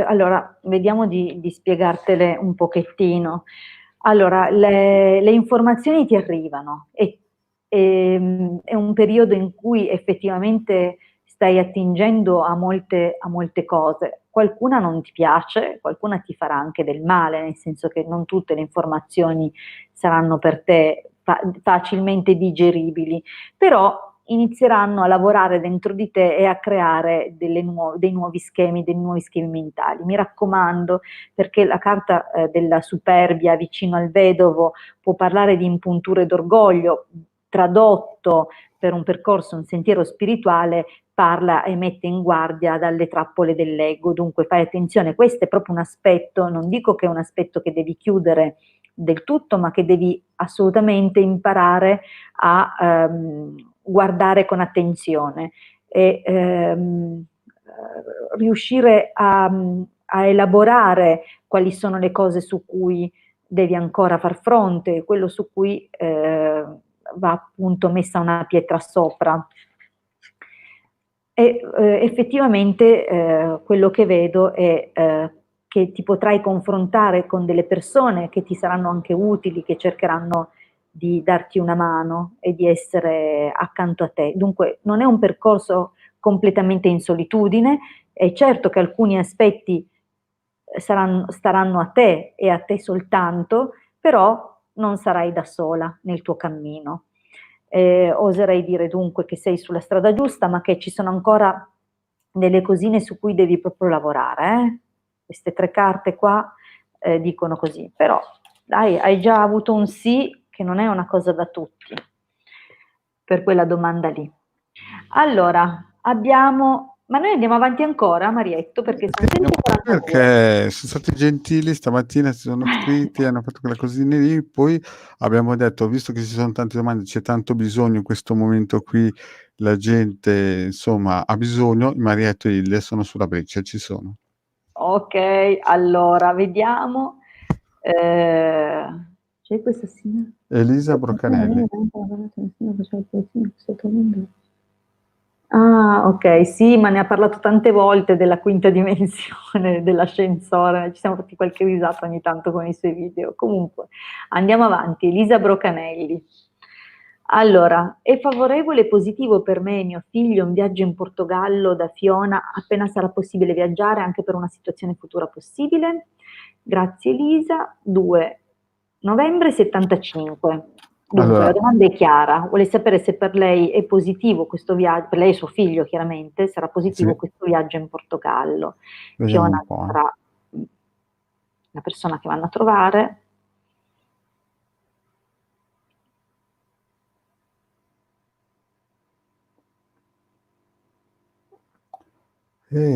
allora, vediamo di spiegartele un pochettino. Allora, le informazioni ti arrivano è un periodo in cui effettivamente stai attingendo a molte cose. Qualcuna non ti piace, qualcuna ti farà anche del male, nel senso che non tutte le informazioni saranno per te facilmente digeribili, però inizieranno a lavorare dentro di te e a creare dei nuovi schemi mentali. Mi raccomando, perché la carta della superbia vicino al vedovo può parlare di impunture d'orgoglio, tradotto per un percorso, un sentiero spirituale, parla e mette in guardia dalle trappole dell'ego. Dunque fai attenzione, questo è proprio un aspetto, non dico che è un aspetto che devi chiudere del tutto, ma che devi assolutamente imparare a guardare con attenzione e riuscire a elaborare quali sono le cose su cui devi ancora far fronte, quello su cui va appunto messa una pietra sopra. E effettivamente quello che vedo è che ti potrai confrontare con delle persone che ti saranno anche utili, che cercheranno di darti una mano e di essere accanto a te. Dunque non è un percorso completamente in solitudine, è certo che alcuni aspetti staranno a te e a te soltanto, però non sarai da sola nel tuo cammino. Oserei dire dunque che sei sulla strada giusta, ma che ci sono ancora delle cosine su cui devi proprio lavorare. Queste 3 carte qua dicono così, però dai, hai già avuto un sì, che non è una cosa da tutti, per quella domanda lì. Allora, ma noi andiamo avanti ancora, Marietto, perché Sì, sono 142. perché sono stati gentili stamattina, si sono iscritti, hanno fatto quelle cosine lì, poi abbiamo detto, visto che ci sono tante domande, c'è tanto bisogno in questo momento qui, la gente insomma ha bisogno, Marietto e Ilde sono sulla breccia, ci sono. Ok, allora, vediamo. C'è questa signora? Elisa Brocanelli. Ah, ok, sì, ma ne ha parlato tante volte della quinta dimensione, dell'ascensore, ci siamo fatti qualche risata ogni tanto con i suoi video. Comunque, andiamo avanti. Elisa Brocanelli. Allora, è favorevole e positivo per me e mio figlio un viaggio in Portogallo da Fiona appena sarà possibile viaggiare anche per una situazione futura possibile? Grazie Elisa. 2 novembre 75. Dunque, la Allora, domanda è chiara, vuole sapere se per lei è positivo questo viaggio, per lei e suo figlio chiaramente, sarà sì, positivo questo viaggio in Portogallo. vediamo un Fiona po'. sarà la persona che vanno a trovare.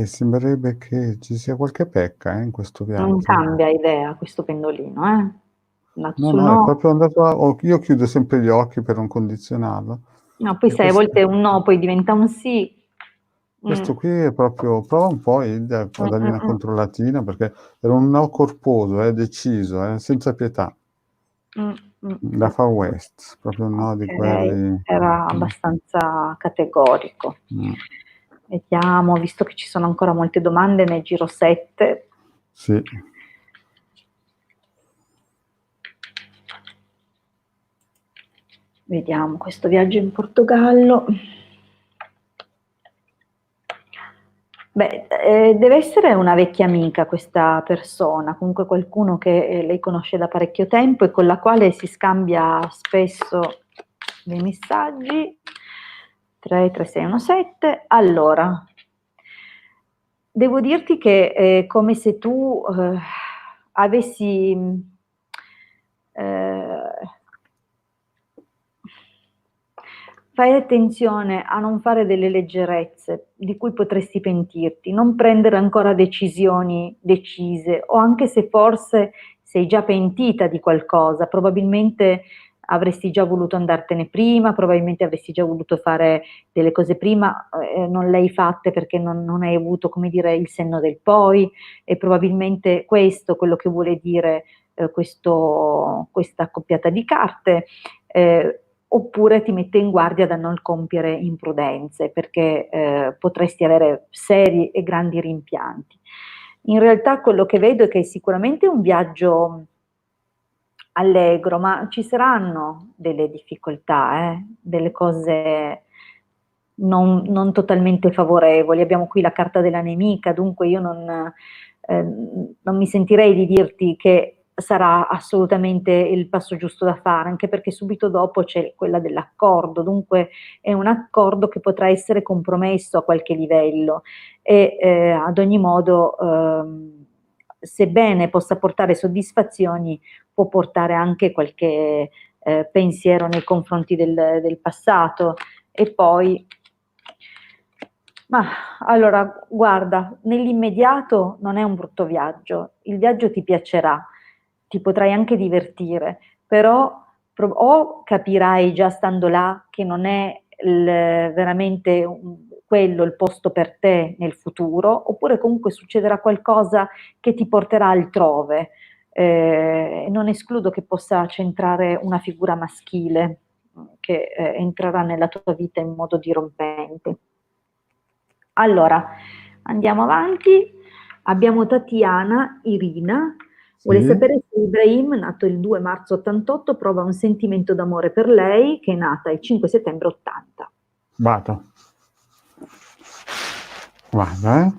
Sembrerebbe che ci sia qualche pecca in questo Non viaggio. cambia idea questo pendolino, Andato No, sul no, è no. proprio andato io chiudo sempre gli occhi per non condizionarlo. No, poi E sai, a questo, volte un no poi diventa un sì. Mm, questo qui è proprio, prova un po' Ilde, a mm, dargli una mm, controllatina perché era un no corposo, deciso, senza pietà, mm, mm, da mm. Far West, proprio un no di Ok, quelli. era Mm, abbastanza categorico. mm, Vediamo, visto che ci sono ancora molte domande, ne giro 7. sì. Vediamo questo viaggio in Portogallo. Beh, deve essere una vecchia amica questa persona, comunque qualcuno che lei conosce da parecchio tempo e con la quale si scambia spesso dei messaggi. 3, 3, 6, 1, 7. Allora, devo dirti che è come se tu avessi eh, fai attenzione a non fare delle leggerezze di cui potresti pentirti, non prendere ancora decisioni decise, o anche se forse sei già pentita di qualcosa, probabilmente avresti già voluto andartene prima, probabilmente avresti già voluto fare delle cose prima, non le hai fatte perché non hai avuto, come dire, il senno del poi, e probabilmente questo quello che vuole dire questa accoppiata di carte. Oppure ti mette in guardia da non compiere imprudenze, perché potresti avere seri e grandi rimpianti. In realtà quello che vedo è che sicuramente è un viaggio allegro, ma ci saranno delle difficoltà, delle cose non totalmente favorevoli. Abbiamo qui la carta della nemica, dunque io non mi sentirei di dirti che sarà assolutamente il passo giusto da fare, anche perché subito dopo c'è quella dell'accordo, dunque è un accordo che potrà essere compromesso a qualche livello e ad ogni modo, sebbene possa portare soddisfazioni, può portare anche qualche pensiero nei confronti del passato. E poi, ma allora, guarda, nell'immediato non è un brutto viaggio, il viaggio ti piacerà, ti potrai anche divertire, però o capirai già stando là che non è veramente quello il posto per te nel futuro, oppure comunque succederà qualcosa che ti porterà altrove. Non escludo che possa centrare una figura maschile che entrerà nella tua vita in modo dirompente. Allora, andiamo avanti. Abbiamo Tatiana Irina. Vuole Sì, sapere se Ibrahim, nato il 2 marzo 88, prova un sentimento d'amore per lei, che è nata il 5 settembre 80. vado. Guarda,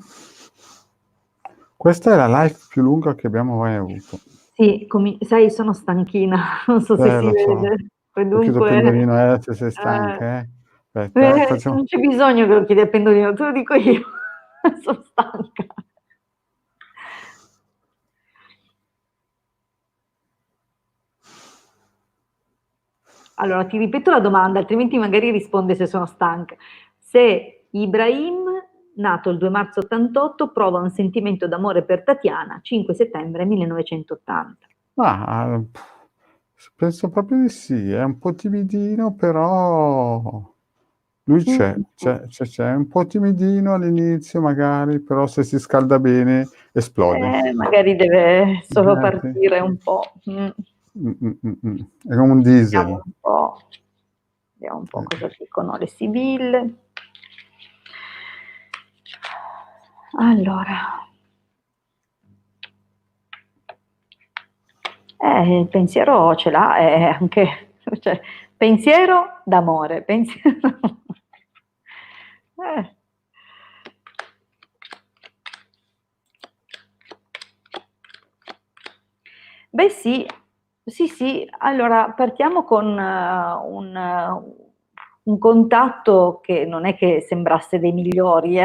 questa è la live più lunga che abbiamo mai avuto. Sì, sai, sono stanchina, non so se si Lo so. vede. E Lo chiedo a dunque, Pendolino, se sei stanca, Aspetta, facciamo... non c'è bisogno che lo chiedi a Pendolino, te lo dico io. Sono stanca. Allora, ti ripeto la domanda, altrimenti magari risponde se sono stanca. Se Ibrahim, nato il 2 marzo 88, prova un sentimento d'amore per Tatiana, 5 settembre 1980. Ah, penso proprio di sì, è un po' timidino, però lui c'è un po' timidino all'inizio magari, però se si scalda bene esplode. Magari deve solo Sì. partire un po'. È come un Vediamo diesel. un po', vediamo un po' cosa dicono le sibille. Allora, il pensiero ce l'ha, è anche, cioè, pensiero d'amore, pensiero... Eh. Beh sì, sì, allora partiamo con un contatto che non è che sembrasse dei migliori,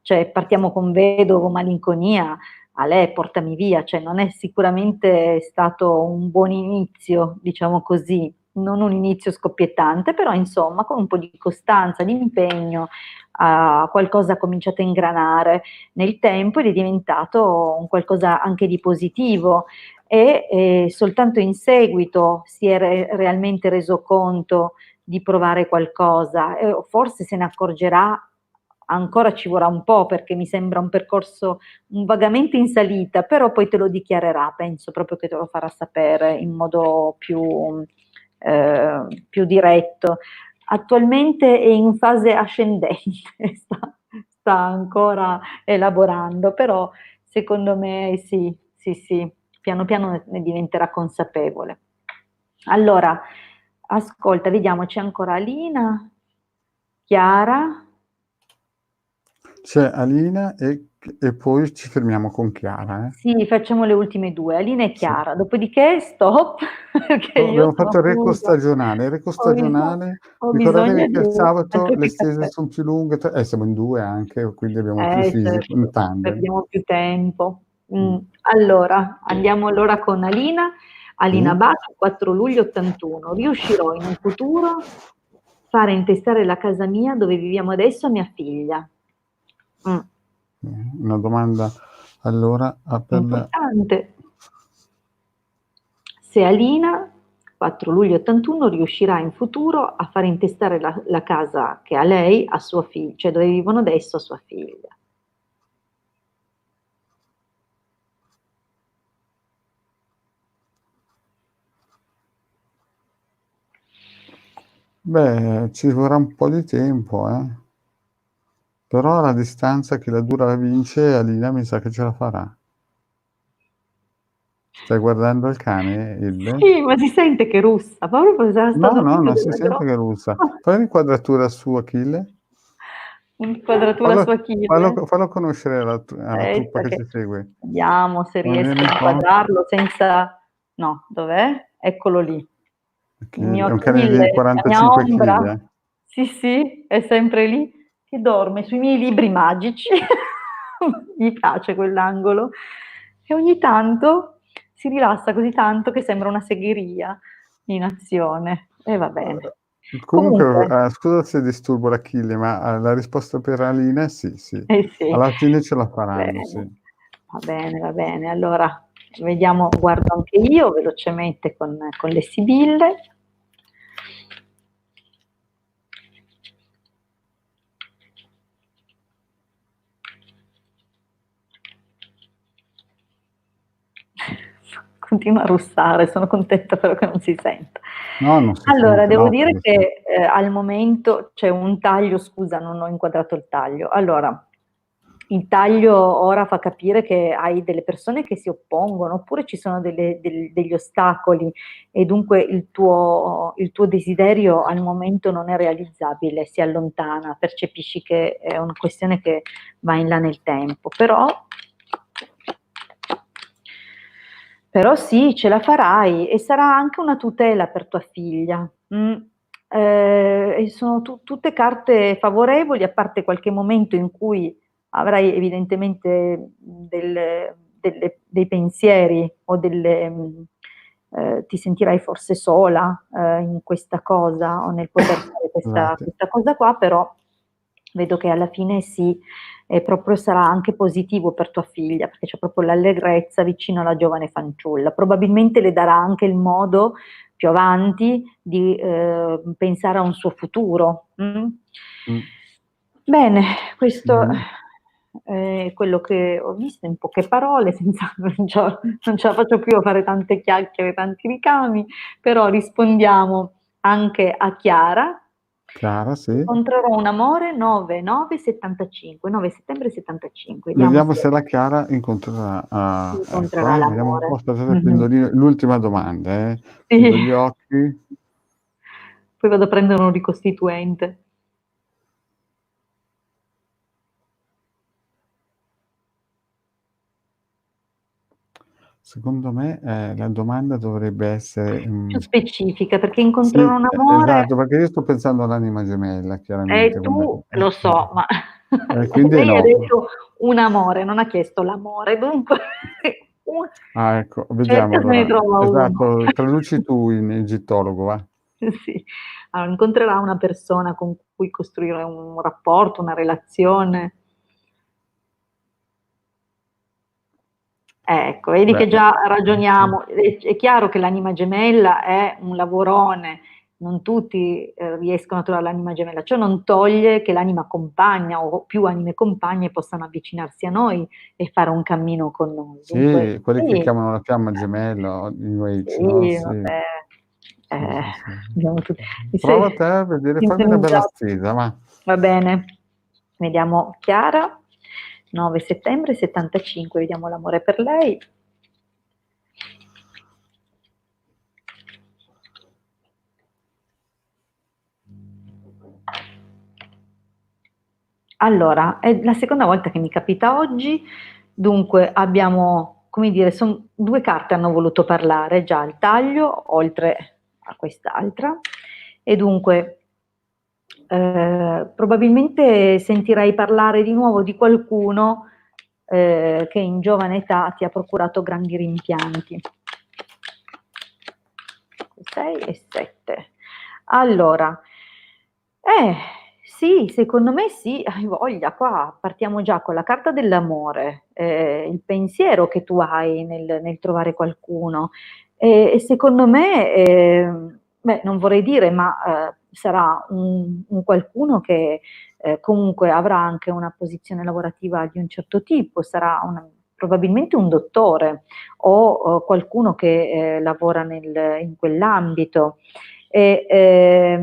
cioè partiamo con vedovo, malinconia, a lei portami via, cioè non è sicuramente stato un buon inizio, diciamo così, non un inizio scoppiettante, però insomma con un po' di costanza, di impegno, qualcosa ha cominciato a ingranare nel tempo ed è diventato un qualcosa anche di positivo e soltanto in seguito si è realmente reso conto di provare qualcosa, forse se ne accorgerà, ancora ci vorrà un po' perché mi sembra un percorso vagamente in salita, però poi te lo dichiarerà, penso proprio che te lo farà sapere in modo più diretto. Attualmente è in fase ascendente, sta ancora elaborando, però secondo me sì, piano piano ne diventerà consapevole. Allora, ascolta, vediamo, c'è ancora Alina, Chiara. C'è Alina e poi ci fermiamo con Chiara. Sì, facciamo le ultime due, Alina e Sì. Chiara, dopodiché stop, perché Oh, io abbiamo sono fatto il reco chiusa, stagionale. Il reco stagionale, ho bisogno ricordatevi che di il un sabato altro le stese caffè. sono più lunghe, siamo in 2 anche, quindi abbiamo più fisico, un Certo, tandem. perdiamo più tempo. Mh. Allora, andiamo allora con Alina. Alina Sì? Baci, 4 luglio 81. Riuscirò in un futuro fare intestare la casa mia dove viviamo adesso a mia figlia. Una domanda allora Importante. Se Alina, 4 luglio 81, riuscirà in futuro a fare intestare la casa che ha lei a sua figlia, cioè dove vivono adesso a sua figlia. Beh, ci vorrà un po' di tempo, però la distanza chi la dura la vince, Alina mi sa che ce la farà. Stai guardando il cane, Ilde? Sì, ma si sente che russa, proprio sta No, no, dormendo non si della sente che groppa. russa. Fai un'inquadratura su Achille. Inquadratura su Fallo Achille. fallo conoscere alla truppa Aspetta che che ci segue. vediamo se riesco Vieni a un po'. inquadrarlo senza... No, dov'è? Eccolo lì. Il Achille. mio È un cane di Achille, la mia 45 chili, ombra. Sì, sì, è sempre lì che dorme sui miei libri magici. Gli piace quell'angolo. E ogni tanto si rilassa così tanto che sembra una segheria in azione. E va bene. Comunque, Comunque, scusa se disturbo l'Achille, ma, la risposta per Alina sì, sì. eh sì, Alla fine ce la va faranno, bene, sì. va bene, va bene. Allora, vediamo, guardo anche io velocemente con le sibille. Continua a russare, sono contenta però che non si senta. No, non si Allora, sente, devo no, dire cosa si che al momento c'è un taglio, scusa, non ho inquadrato il taglio. Allora, il taglio ora fa capire che hai delle persone che si oppongono, oppure ci sono degli ostacoli e dunque il tuo desiderio al momento non è realizzabile, si allontana, percepisci che è una questione che va in là nel tempo, però sì, ce la farai e sarà anche una tutela per tua figlia. E sono tutte carte favorevoli, a parte qualche momento in cui avrai evidentemente dei pensieri o ti sentirai forse sola in questa cosa o nel poter fare scusate. questa cosa qua, però vedo che alla fine sì, e proprio sarà anche positivo per tua figlia, perché c'è proprio l'allegrezza vicino alla giovane fanciulla. Probabilmente le darà anche il modo più avanti di pensare a un suo futuro. Mh. Bene, questo Sì. è quello che ho visto in poche parole, senza, non ce la faccio più a fare tante chiacchiere, tanti ricami, però rispondiamo anche a Chiara. Chiara, sì. Incontrerò un amore 9/9/75, 9 settembre 75, vediamo Vediamo se se la Chiara incontrerà ecco, incontrerà vediamo un po', l'amore. aspettate Mh-mh. l'ultima domanda, Sì, chiudo gli occhi. poi vado a prendere un ricostituente. Secondo me, la domanda dovrebbe essere, Più specifica, perché sì, incontrerò un amore esatto, perché io sto pensando all'anima gemella chiaramente quando tu lo so, ma quindi lei ha no. detto un amore, non ha chiesto l'amore, dunque un Ah, ecco, vediamo cerca se ne allora. trova uno. Esatto, traduci tu in egittologo, va. Sì. Allora, incontrerà una persona con cui costruire un rapporto, una relazione. Ecco, vedi Beh, che già sì. ragioniamo. È chiaro che l'anima gemella è un lavorone, non tutti riescono a trovare l'anima gemella, ciò non toglie che l'anima compagna o più anime compagne possano avvicinarsi a noi e fare un cammino con noi. Dunque, Sì, quelli che sì, chiamano la fiamma gemella o New Age, no, sì, sì. vabbè, Sì, sì, sì. abbiamo mi Prova sei te a vedere, fammi una bella sintonizzato. stesa, va. Va bene, vediamo Chiara, 9 settembre 75, vediamo l'amore per lei. Allora, è la seconda volta che mi capita oggi, dunque abbiamo, come dire, son 2 carte hanno voluto parlare già il taglio, oltre a quest'altra, e dunque probabilmente sentirai parlare di nuovo di qualcuno che in giovane età ti ha procurato grandi rimpianti. 6 e 7. Allora, Eh, sì, secondo me sì, hai voglia. Qua partiamo già con la carta dell'amore, il pensiero che tu hai nel trovare qualcuno e secondo me, beh, non vorrei dire, ma, sarà un qualcuno che, comunque avrà anche una posizione lavorativa di un certo tipo, sarà probabilmente un dottore o qualcuno che, lavora in quell'ambito. E,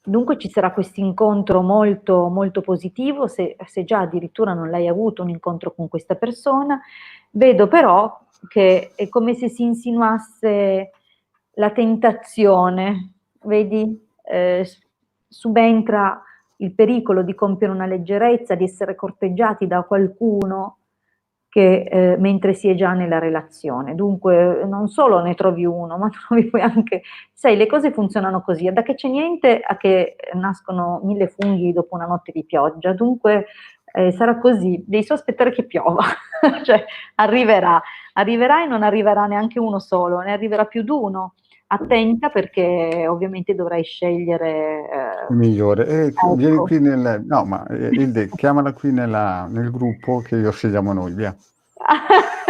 dunque ci sarà questo incontro molto, molto positivo, se già addirittura non l'hai avuto un incontro con questa persona, vedo però che è come se si insinuasse la tentazione, vedi? Subentra il pericolo di compiere una leggerezza, di essere corteggiati da qualcuno che mentre si è già nella relazione. Dunque non solo ne trovi uno, ma trovi poi anche, sai, le cose funzionano così, da che c'è niente a che nascono 1000 funghi dopo una notte di pioggia, dunque sarà così, devi solo aspettare che piova, cioè arriverà, arriverà e non arriverà neanche uno solo, ne arriverà più di uno. Attenta perché ovviamente dovrai scegliere, Il migliore. Vieni ecco. qui no, ma Hilde, chiamala qui nel gruppo che io scegliamo noi, via.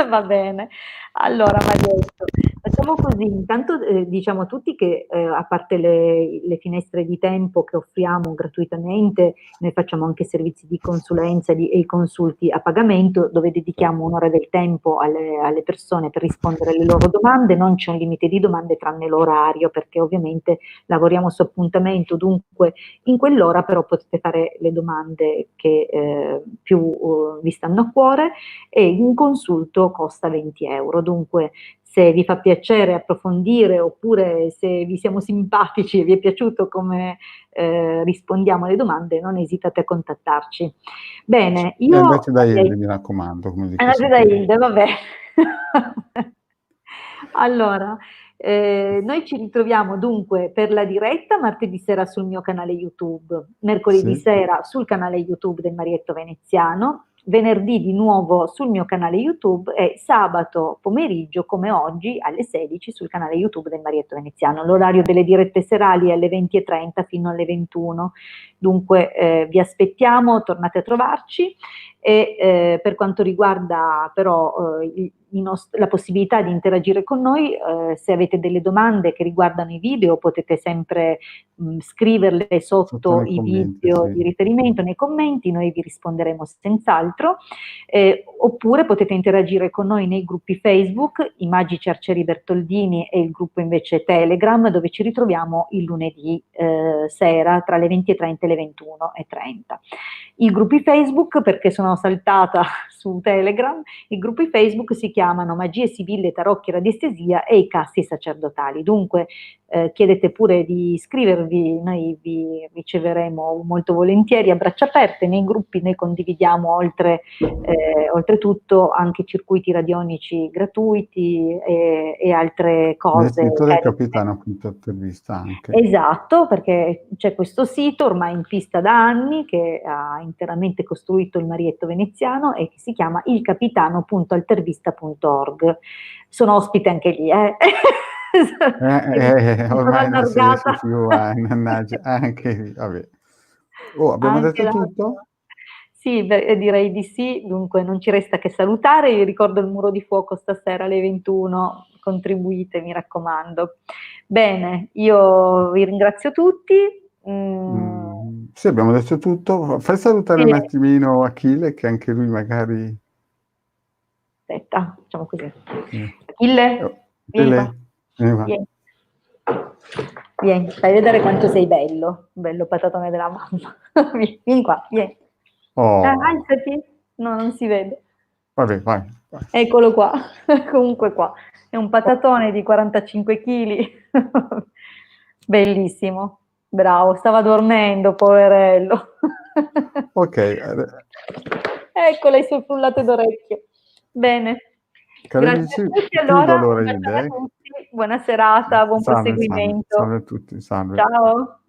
Va bene. Allora Marietto, facciamo così, intanto diciamo a tutti che a parte le finestre di tempo che offriamo gratuitamente, noi facciamo anche servizi di consulenza e i consulti a pagamento dove dedichiamo un'ora del tempo alle persone per rispondere alle loro domande, non c'è un limite di domande tranne l'orario perché ovviamente lavoriamo su appuntamento, dunque in quell'ora però potete fare le domande che più vi stanno a cuore e un consulto costa 20 euro. Dunque, se vi fa piacere approfondire oppure se vi siamo simpatici e vi è piaciuto come rispondiamo alle domande, non esitate a contattarci. Bene, E io andate da Hilde, mi raccomando, come dico andate da sempre io. Hilde, vabbè. Allora, noi ci ritroviamo dunque per la diretta martedì sera sul mio canale YouTube, mercoledì Sì, sera sul canale YouTube del Marietto Veneziano, venerdì di nuovo sul mio canale YouTube e sabato pomeriggio, come oggi, alle 16 sul canale YouTube del Marietto Veneziano. L'orario delle dirette serali è alle 20:30 fino alle 21. Dunque vi aspettiamo, tornate a trovarci e per quanto riguarda però la possibilità di interagire con noi, se avete delle domande che riguardano i video potete sempre scriverle sotto sotto nei i commenti, video sì. di riferimento, nei commenti, noi vi risponderemo senz'altro, oppure potete interagire con noi nei gruppi Facebook, i Magici Arcieri Bertoldini e il gruppo invece Telegram, dove ci ritroviamo il lunedì sera tra le 20:30 e le 21:30. I gruppi Facebook, perché sono saltata su Telegram, i gruppi Facebook si chiamano Magie Sibille, Tarocchi, Radiestesia e i Casti Sacerdotali. Dunque chiedete pure di iscrivervi, noi vi riceveremo molto volentieri a braccia aperte. Nei gruppi noi condividiamo oltretutto anche circuiti radionici gratuiti e altre Nel cose scritto del carine. capitano punto intervista anche. Esatto, perché c'è questo sito ormai in pista da anni che ha interamente costruito il Marietto Veneziano e che si chiama ilcapitano.altervista.org. Sono ospite anche lì, eh. Mi sono Ormai non si riesce allargata. più a mannaggia, anche lì, vabbè. Oh, abbiamo Anche detto la tutto? Sì, beh, direi di sì, dunque non ci resta che salutare, vi ricordo il muro di fuoco stasera alle 21, contribuite, mi raccomando. Bene, io vi ringrazio tutti. Sì, abbiamo detto tutto. Fai salutare un E attimino Achille, che anche lui magari aspetta, facciamo così. sì. Achille, vieni qua. Achille, vieni qua. Vieni. Vieni, fai vedere quanto sei bello, bello patatone della mamma. Vieni qua, vieni. Oh, Alzati. No, non si vede. vabbè, vai, vai. Eccolo qua, comunque qua. È un patatone di 45 kg. Bellissimo, bravo, stava dormendo, poverello. Okay, Ecco le sue frullate d'orecchio. Bene, cari grazie a amici, tutti chiudo allora, un allora bacione a Hilde, tutti, buona serata, buon Salve, salve, salve proseguimento. a tutti, salve. Ciao.